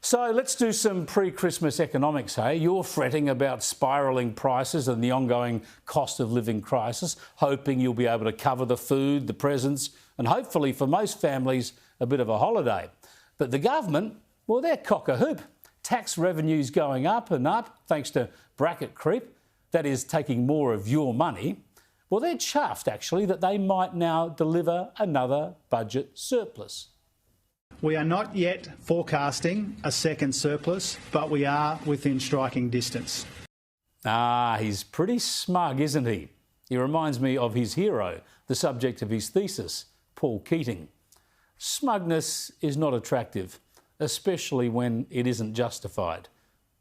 So let's do some pre-Christmas economics, hey? You're fretting about spiralling prices and the ongoing cost of living crisis, hoping you'll be able to cover the food, the presents, and hopefully for most families, a bit of a holiday. But the government, well, they're cock-a-hoop. Tax revenues going up and up thanks to bracket creep, that is taking more of your money. Well, they're chuffed, actually, that they might now deliver another budget surplus. We are not yet forecasting a second surplus, but we are within striking distance. He's pretty smug, isn't he? He reminds me of his hero, the subject of his thesis, Paul Keating. Smugness is not attractive, especially when it isn't justified,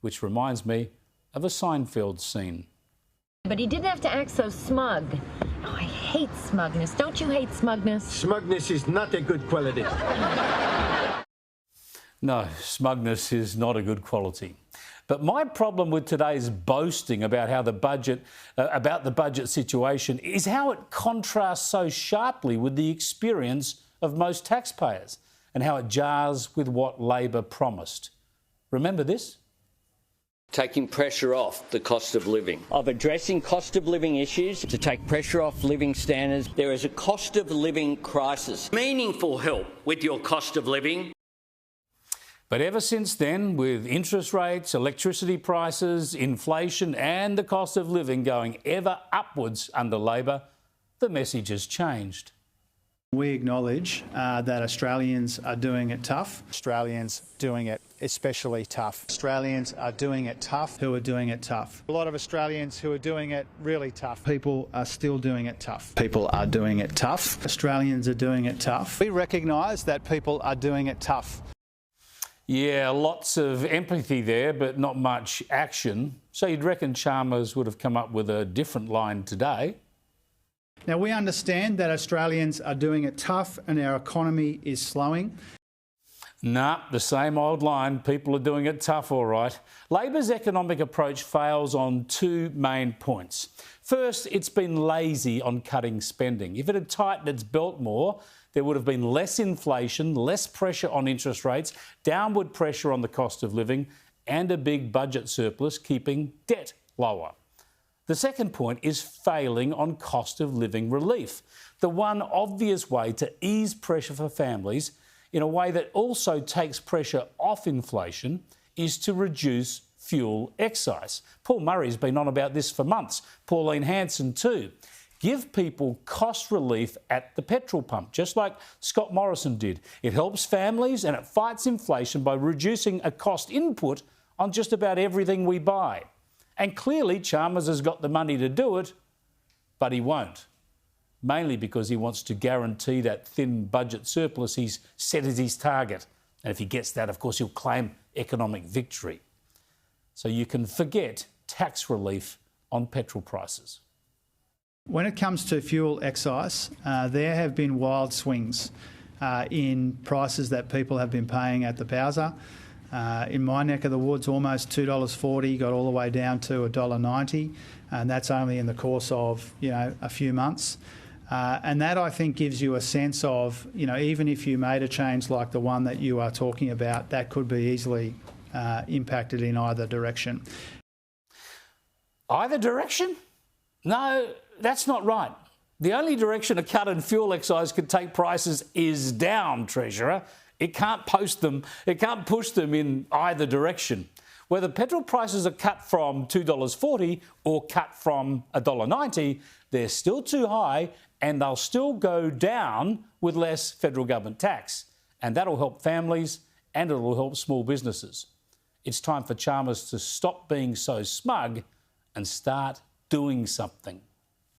which reminds me of a Seinfeld scene. But he didn't have to act so smug. Oh, I hate smugness. Don't you hate smugness? Smugness is not a good quality. No, smugness is not a good quality. But my problem with today's boasting about how the budget situation is how it contrasts so sharply with the experience of most taxpayers and how it jars with what Labor promised. Remember this? Taking pressure off the cost of living, of addressing cost of living issues to take pressure off living standards. There is a cost of living crisis. Meaningful help with your cost of living. But ever since then, with interest rates, electricity prices, inflation and the cost of living going ever upwards under Labor, the message has changed. We acknowledge that Australians are doing it tough. Australians doing it especially tough. Australians are doing it tough who are doing it tough. A lot of Australians who are doing it really tough. People are still doing it tough. People are doing it tough. Australians are doing it tough. We recognise that people are doing it tough. Yeah, lots of empathy there, but not much action. So you'd reckon Chalmers would have come up with a different line today. Now, we understand that Australians are doing it tough and our economy is slowing. Nah, the same old line. People are doing it tough, all right. Labor's economic approach fails on two main points. First, it's been lazy on cutting spending. If it had tightened its belt more, there would have been less inflation, less pressure on interest rates, downward pressure on the cost of living, and a big budget surplus keeping debt lower. The second point is failing on cost of living relief. The one obvious way to ease pressure for families in a way that also takes pressure off inflation is to reduce fuel excise. Paul Murray's been on about this for months. Pauline Hanson too. Give people cost relief at the petrol pump, just like Scott Morrison did. It helps families and it fights inflation by reducing a cost input on just about everything we buy. And clearly Chalmers has got the money to do it, but he won't. Mainly because he wants to guarantee that thin budget surplus he's set as his target. And if he gets that, of course, he'll claim economic victory. So you can forget tax relief on petrol prices. When it comes to fuel excise, there have been wild swings in prices that people have been paying at the Bowser. In my neck of the woods, almost $2.40, got all the way down to $1.90, and that's only in the course of, a few months. And that, I think, gives you a sense of, even if you made a change like the one that you are talking about, that could be easily impacted in either direction. Either direction? No, that's not right. The only direction a cut in fuel excise could take prices is down, Treasurer. It can't push them in either direction. Whether petrol prices are cut from $2.40 or cut from $1.90, they're still too high and they'll still go down with less federal government tax. And that'll help families and it'll help small businesses. It's time for Chalmers to stop being so smug and start doing something.